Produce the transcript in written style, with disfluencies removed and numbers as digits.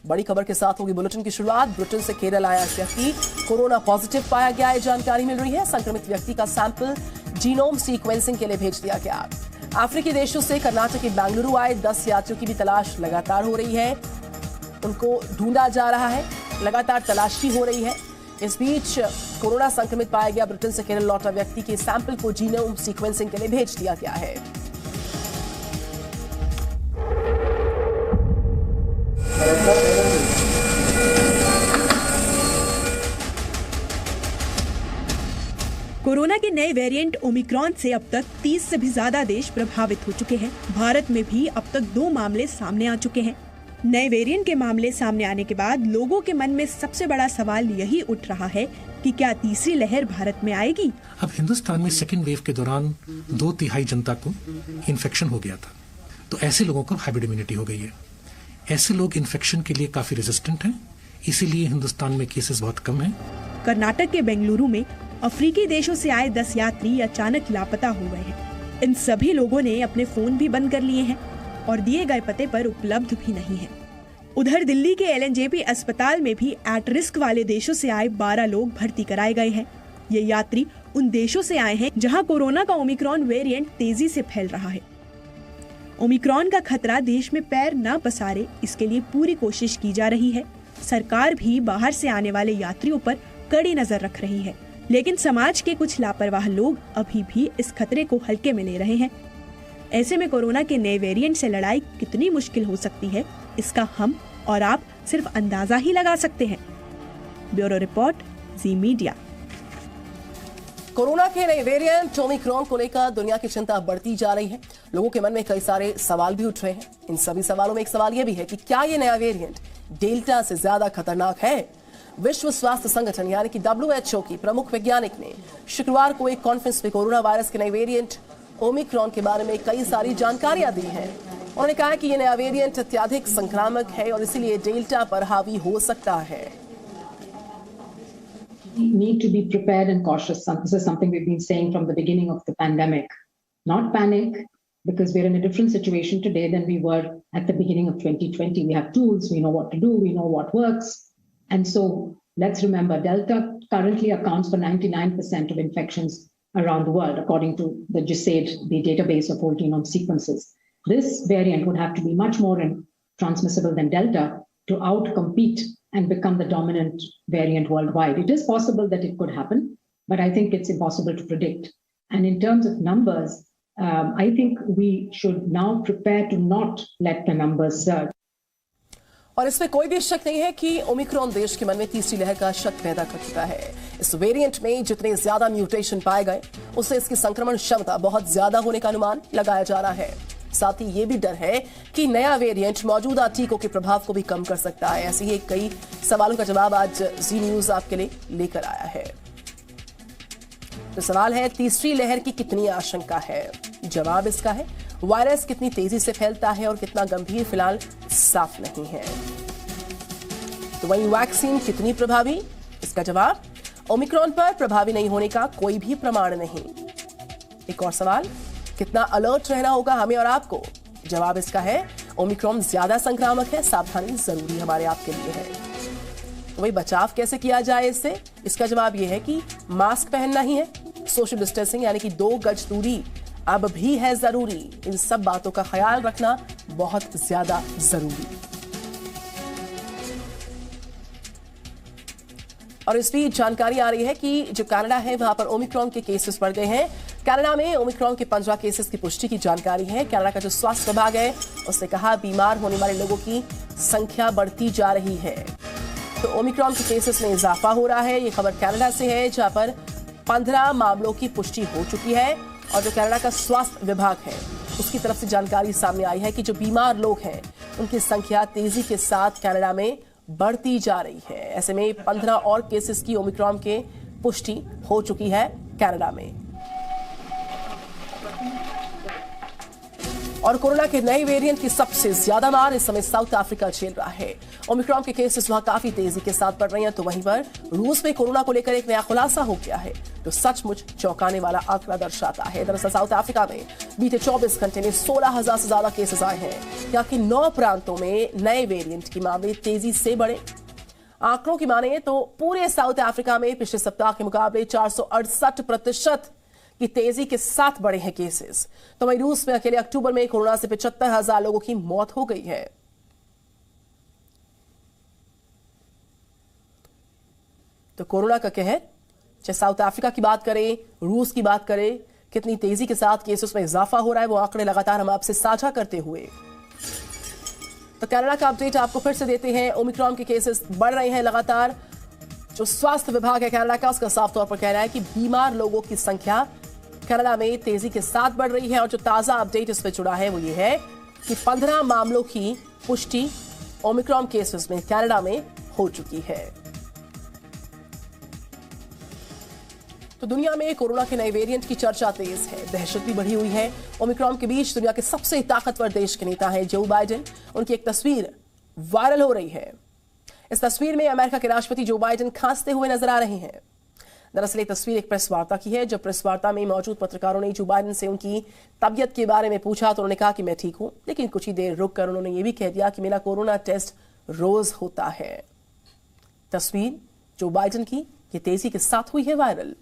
बड़ी खबर के साथ होगी बुलेटिन की शुरुआत। ब्रिटेन से केरल आया व्यक्ति कोरोना पॉजिटिव पाया गया है, जानकारी मिल रही है। संक्रमित व्यक्ति का सैंपल जीनोम सीक्वेंसिंग के लिए भेज दिया गया। अफ्रीकी देशों से कर्नाटक के बेंगलुरु आए 10 यात्रियों की भी तलाश लगातार हो रही है, उनको ढूंढा जा रहा है, लगातार तलाशी हो रही है। इस बीच कोरोना संक्रमित पाया गया ब्रिटेन से केरल लौटा व्यक्ति के सैंपल को जीनोम सीक्वेंसिंग के लिए भेज दिया गया है। कोरोना के नए वेरिएंट ओमिक्रॉन से अब तक 30 से भी ज्यादा देश प्रभावित हो चुके हैं। भारत में भी अब तक 2 मामले सामने आ चुके हैं। नए वेरिएंट के मामले सामने आने के बाद लोगों के मन में सबसे बड़ा सवाल यही उठ रहा है कि क्या तीसरी लहर भारत में आएगी। अब हिंदुस्तान में सेकेंड वेव के दौरान 2/3 जनता को इन्फेक्शन हो गया था, तो ऐसे लोगों को हाइब्रिड इम्यूनिटी हो गई है। ऐसे लोग इन्फेक्शन के लिए काफी रेजिस्टेंट हैं, इसीलिए हिंदुस्तान में केसेस बहुत कम हैं। कर्नाटक के बेंगलुरु में अफ्रीकी देशों से आए 10 यात्री अचानक लापता हो गए हैं। इन सभी लोगों ने अपने फोन भी बंद कर लिए हैं और दिए गए पते पर उपलब्ध भी नहीं है। उधर दिल्ली के LNJP अस्पताल में भी एट रिस्क वाले देशों से आए 12 लोग भर्ती कराए गए हैं। ये यात्री उन देशों से आए हैं जहां कोरोना का ओमिक्रॉन वेरिएंट तेजी से फैल रहा है। ओमिक्रॉन का खतरा देश में पैर न पसारे, इसके लिए पूरी कोशिश की जा रही है। सरकार भी बाहर से आने वाले यात्रियों पर कड़ी नजर रख रही है, लेकिन समाज के कुछ लापरवाह लोग अभी भी इस खतरे को हल्के में ले रहे हैं। ऐसे में कोरोना के नए वेरिएंट से लड़ाई कितनी मुश्किल हो सकती है, इसका हम और आप सिर्फ अंदाजा ही लगा सकते हैं। ब्यूरो रिपोर्ट, जी मीडिया। कोरोना के नए वेरिएंट ओमिक्रॉन को लेकर दुनिया की चिंता बढ़ती जा रही है। लोगों के मन में कई सारे सवाल भी उठ रहे हैं। इन सभी सवालों में एक सवाल यह भी है कि क्या ये नया वेरिएंट डेल्टा से ज्यादा खतरनाक है। विश्व स्वास्थ्य संगठन यानी कि WHO की प्रमुख वैज्ञानिक ने शुक्रवार को एक कॉन्फ्रेंस में कोरोना वायरस के नए वेरिएंट ओमिक्रॉन के बारे में कई सारी जानकारियां दी हैं। उन्होंने कहा कि यह नया वेरिएंट अत्यधिक संक्रामक है और इसीलिए डेल्टा पर हावी हो सकता है। We need to be prepared and cautious. This is something we've been saying from the beginning of the pandemic. Not panic, because we're in a different situation today than we were at the beginning of 2020. We have tools, we know what to do, we know what works. And so let's remember, Delta currently accounts for 99% of infections around the world, according to the GISAID, the database of whole genome sequences. This variant would have to be much more transmissible than Delta to outcompete and become the dominant variant worldwide. It is possible that it could happen, but I think it's impossible to predict. And in terms of numbers, I think we should now prepare to not let the numbers surge. और इसमें कोई भी शक नहीं है कि Omicron देश के मन में तीसरी लहर का शक पैदा कर चुका है। इस वेरिएंट में जितने ज्यादा म्यूटेशन पाए गए, उससे इसकी संक्रमण क्षमता बहुत ज्यादा होने का अनुमान लगाया जा रहा है। साथ ही ये भी डर है कि नया वेरिएंट मौजूदा टीकों के प्रभाव को भी कम कर सकता है। ऐसे ही कई सवालों का जवाब आज जी न्यूज आपके लिए लेकर आया है। तो सवाल है, तीसरी लहर की कितनी आशंका है? जवाब इसका है, वायरस कितनी तेजी से फैलता है और कितना गंभीर फिलहाल साफ नहीं है। तो वहीं वैक्सीन कितनी प्रभावी? इसका जवाब, ओमिक्रॉन पर प्रभावी नहीं होने का कोई भी प्रमाण नहीं। एक और सवाल, कितना अलर्ट रहना होगा हमें और आपको? जवाब इसका है, ओमिक्रॉन ज्यादा संक्रामक है, सावधानी जरूरी हमारे आपके लिए है। तो वही बचाव कैसे किया जाए इससे? इसका जवाब यह है कि मास्क पहनना ही है, सोशल डिस्टेंसिंग यानी कि 2 गज दूरी अब भी है जरूरी। इन सब बातों का ख्याल रखना बहुत ज्यादा जरूरी। और इस बीच जानकारी आ रही है कि जो कनाडा है वहां पर ओमिक्रॉन के केसेस बढ़ गए हैं। कनाडा में ओमिक्रॉन के 15 केसेस की पुष्टि की जानकारी है। कनाडा का जो स्वास्थ्य विभाग है उसने कहा, बीमार होने वाले लोगों की संख्या बढ़ती जा रही है। तो ओमिक्रॉन के केसेस में इजाफा हो रहा है। ये खबर कनाडा से है, जहां पर 15 मामलों की पुष्टि हो चुकी है। और जो कनाडा का स्वास्थ्य विभाग है उसकी तरफ से जानकारी सामने आई है कि जो बीमार लोग हैं उनकी संख्या तेजी के साथ कनाडा में बढ़ती जा रही है। ऐसे में 15 और केसेस की ओमिक्रॉन के पुष्टि हो चुकी है कनाडा में। और कोरोना के नए वेरिएंट की सबसे ज्यादा मार इस समय साउथ अफ्रीका झेल रहा है। ओमिक्रॉन के केसेस वहां काफी तेजी के साथ बढ़ रहे हैं, तो वहीं पर रूस में कोरोना को लेकर एक नया खुलासा हो गया है जो सचमुच चौंकाने वाला आंकड़ा दर्शाता है। दरअसल साउथ अफ्रीका में बीते 24 घंटे में 16,000 से ज्यादा केसेस आए हैं। यहाँ के 9 प्रांतों में नए वेरिएंट के मामले तेजी से बढ़े। आंकड़ों की माने तो पूरे साउथ अफ्रीका में पिछले सप्ताह के मुकाबले 468% की तेजी के साथ बढ़े हैं केसेस। तो वहीं रूस में अकेले अक्टूबर में कोरोना से 75,000 लोगों की मौत हो गई है। तो कोरोना का कहर, चाहे साउथ अफ्रीका की बात करें, रूस की बात करें, कितनी तेजी के साथ केसेस में इजाफा हो रहा है वो आंकड़े लगातार हम आपसे साझा करते हुए। तो कनाडा का अपडेट आपको फिर से देते हैं। ओमिक्रॉन के केसेस बढ़ रहे हैं लगातार। जो स्वास्थ्य विभाग है कनाडा का, उसका साफ तौर पर कहना है कि बीमार लोगों की संख्या कनाडा में तेजी के साथ बढ़ रही है। और जो ताजा अपडेट इस पर जुड़ा है वो ये है कि 15 मामलों की पुष्टि ओमिक्रॉन केसेस में कनाडा में हो चुकी है। तो दुनिया में कोरोना के नए वेरिएंट की चर्चा तेज है, दहशत भी बढ़ी हुई है। ओमिक्रॉन के बीच दुनिया के सबसे ताकतवर देश के नेता हैं जो बाइडेन। उनकी एक तस्वीर वायरल हो रही है। इस तस्वीर में अमेरिका के राष्ट्रपति जो बाइडेन खांसते हुए नजर आ रहे हैं। दरअसल ये तस्वीर एक प्रेस वार्ता की है। जब प्रेस वार्ता में मौजूद पत्रकारों ने जो बाइडेन से उनकी तबीयत के बारे में पूछा तो उन्होंने कहा कि मैं ठीक हूं, लेकिन कुछ ही देर रुककर उन्होंने ये भी कह दिया कि मेरा कोरोना टेस्ट रोज होता है। तस्वीर जो बाइडेन की ये तेजी के साथ हुई है वायरल।